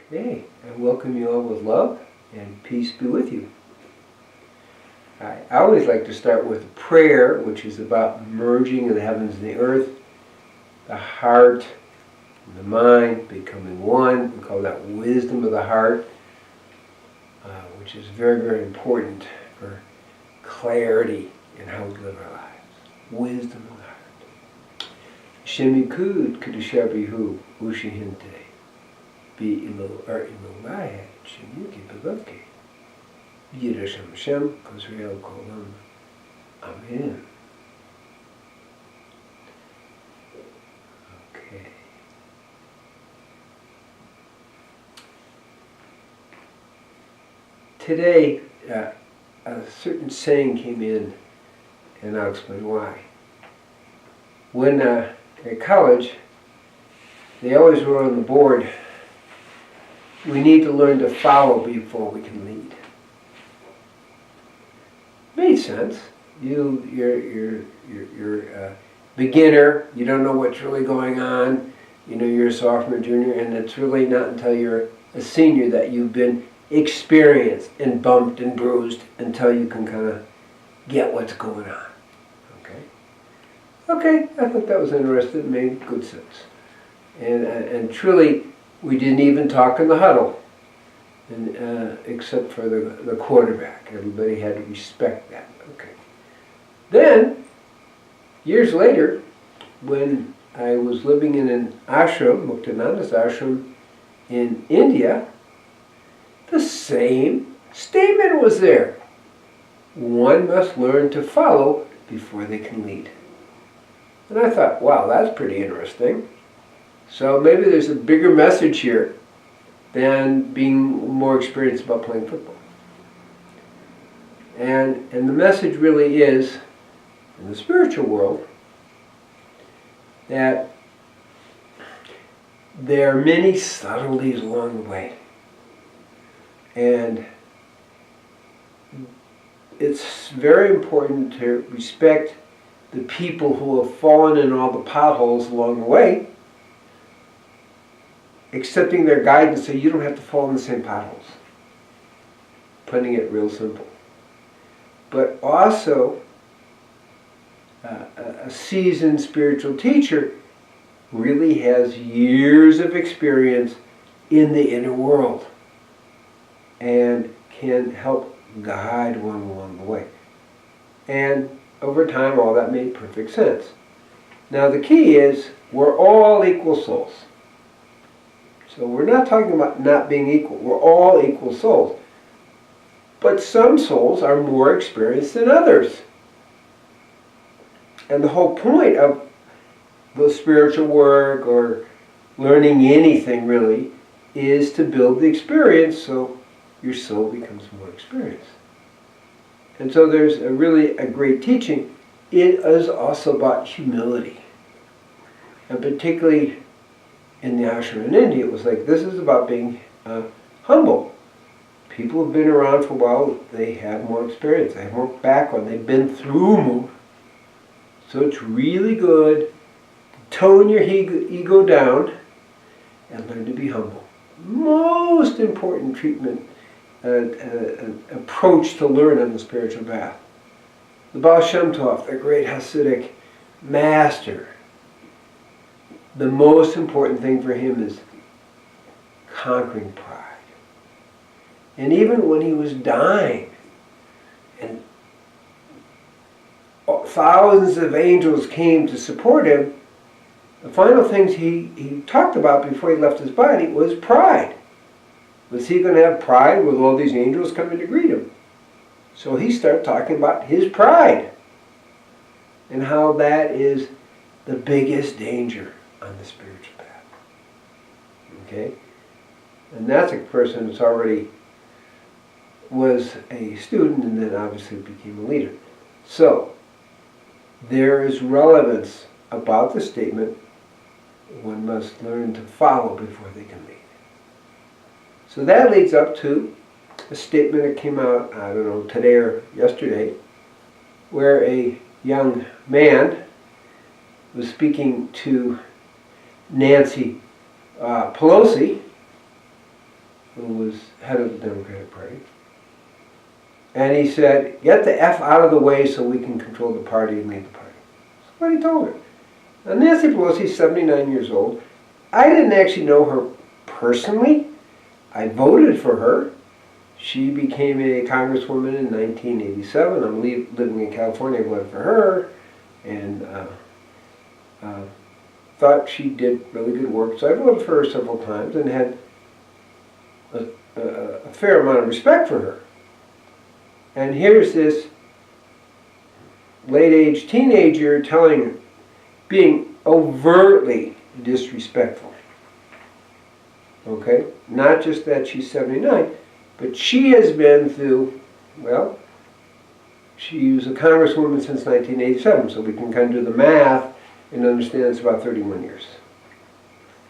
Okay, I welcome you all with love and peace be with you. I always like to start with a prayer, which is about merging of the heavens and the earth, the heart and the mind becoming one. We call that wisdom of the heart, which is very, very important for clarity in how we live our lives. Wisdom of the heart. Shemikud Kudushabihu Ushihinte. Be ilo ilolaya Shemiki Belovke. Yidasham Shem Kozriel Kolam. Amen. Okay. Today, a certain saying came in, and I'll explain why. When at college, they always wrote on the board, we need to learn to follow before we can lead. Made sense. You're a beginner. You don't know what's really going on. You know, you're a sophomore, junior, and it's really not until you're a senior that you've been experienced and bumped and bruised until you can kind of get what's going on. Okay, I thought that was interesting. It made good sense. And truly, we didn't even talk in the huddle, and except for the quarterback. Everybody had to respect that. Okay. Then, years later, when I was living in an ashram, Muktananda's ashram in India, the same statement was there. One must learn to follow before they can lead. And I thought, wow, that's pretty interesting. So maybe there's a bigger message here than being more experienced about playing football. And the message really is, in the spiritual world, that there are many subtleties along the way. And it's very important to respect the people who have fallen in all the potholes along the way, accepting their guidance so you don't have to fall in the same potholes. Putting it real simple. But also, a seasoned spiritual teacher really has years of experience in the inner world and can help guide one along the way. And over time, all that made perfect sense. Now the key is, we're all equal souls. So we're not talking about not being equal. We're all equal souls. But some souls are more experienced than others. And the whole point of the spiritual work or learning anything really is to build the experience so your soul becomes more experienced. And so there's really a great teaching. It is also about humility. And particularly in the ashram in India, it was like, this is about being humble. People who've been around for a while, they have more experience, they have more background, they've been through more. So it's really good to tone your ego down and learn to be humble. Most important treatment approach to learn on the spiritual path. The Baal Shem Tov, the great Hasidic master, the most important thing for him is conquering pride. And even when he was dying, and thousands of angels came to support him, the final things he talked about before he left his body was pride. Was he going to have pride with all these angels coming to greet him? So he started talking about his pride and how that is the biggest danger on the spiritual path. Okay? And that's a person that's already was a student and then obviously became a leader. So, there is relevance about the statement, one must learn to follow before they can lead. So that leads up to a statement that came out, I don't know, today or yesterday, where a young man was speaking to Nancy Pelosi, who was head of the Democratic Party. And he said, get the F out of the way so we can control the party and lead the party. That's what he told her. Now, Nancy Pelosi's 79 years old. I didn't actually know her personally. I voted for her. She became a congresswoman in 1987. I'm living in California. I voted for her. And thought she did really good work. So I voted for her several times and had a fair amount of respect for her. And here's this late-age teenager being overtly disrespectful. Okay? Not just that she's 79, but she has been through, well, she was a congresswoman since 1987, so we can kind of do the math and understand it's about 31 years.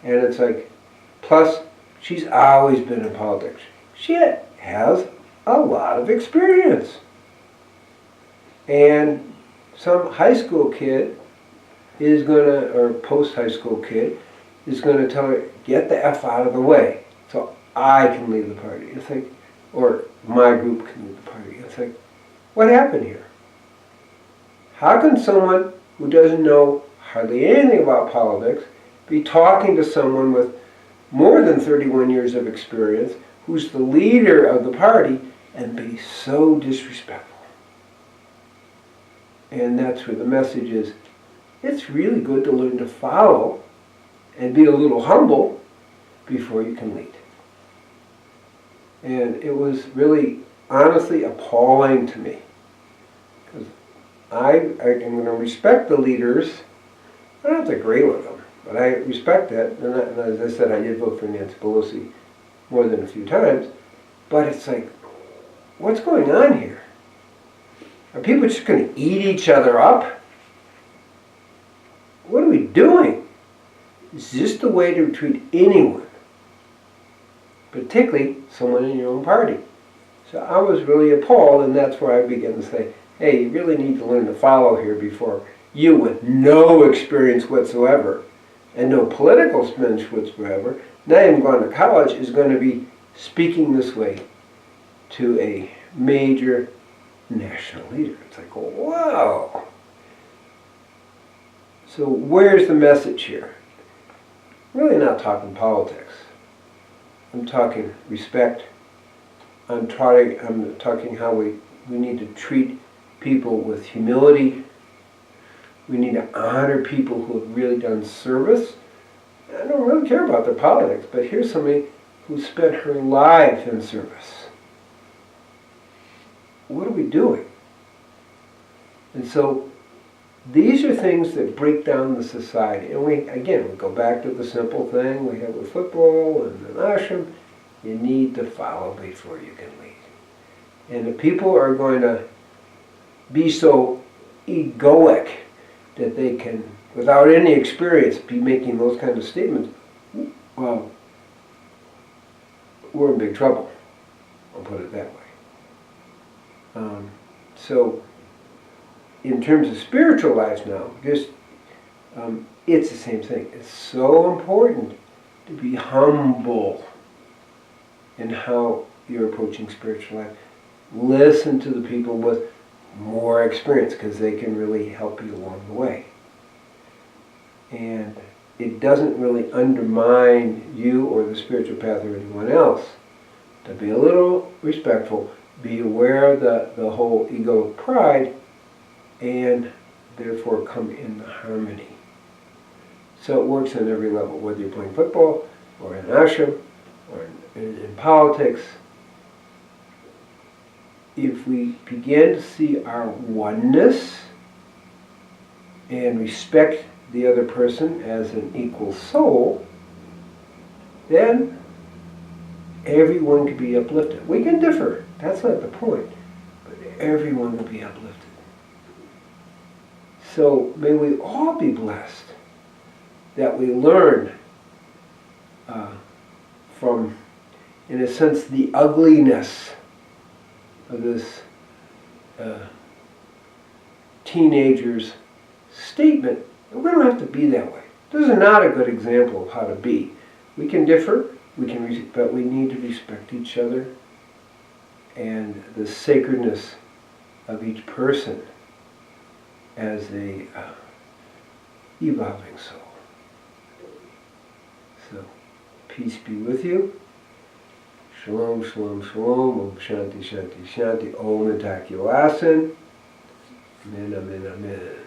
And it's like, plus, she's always been in politics. She has a lot of experience. And some high school kid is going to, or post-high school kid, is going to tell her, get the F out of the way so I can lead the party. It's like, or my group can lead the party. It's like, what happened here? How can someone who doesn't know hardly anything about politics be talking to someone with more than 31 years of experience, who's the leader of the party, and be so disrespectful? And that's where the message is, it's really good to learn to follow and be a little humble before you can lead. And it was really, honestly, appalling to me. Because I'm going to respect the leaders. I don't have to agree with them, but I respect that. And as I said, I did vote for Nancy Pelosi more than a few times. But it's like, what's going on here? Are people just going to eat each other up? What are we doing? Is this the way to treat anyone? Particularly someone in your own party. So I was really appalled, and that's where I began to say, hey, you really need to learn to follow here before you, with no experience whatsoever and no political experience whatsoever, not even going to college, is going to be speaking this way to a major national leader. It's like, whoa. So where's the message here? I'm really not talking politics. I'm talking respect. I'm talking how we need to treat people with humility. We need to honor people who have really done service. I don't really care about their politics, but here's somebody who spent her life in service. What are we doing? And so these are things that break down the society. And we go back to the simple thing we have with football and an ashram. You need to follow before you can lead. And if people are going to be so egoic that they can, without any experience, be making those kind of statements, well, we're in big trouble. I'll put it that way. So, in terms of spiritual life now, just it's the same thing. It's so important to be humble in how you're approaching spiritual life. Listen to the people with more experience, because they can really help you along the way. And it doesn't really undermine you or the spiritual path or anyone else to be a little respectful, be aware of the whole ego pride, and therefore come in harmony. So it works on every level, whether you're playing football or in ashram or in politics. If we begin to see our oneness and respect the other person as an equal soul, then everyone can be uplifted. We can differ, that's not the point, but everyone will be uplifted. So may we all be blessed that we learn from, in a sense, the ugliness of this teenager's statement. And we don't have to be that way. This is not a good example of how to be. We can differ, but we need to respect each other and the sacredness of each person as a evolving soul. So, peace be with you. Shalom, shalom, shalom. Om Shanti, Shanti, Shanti. Om Intakyo Asan. Amen, amen, amen.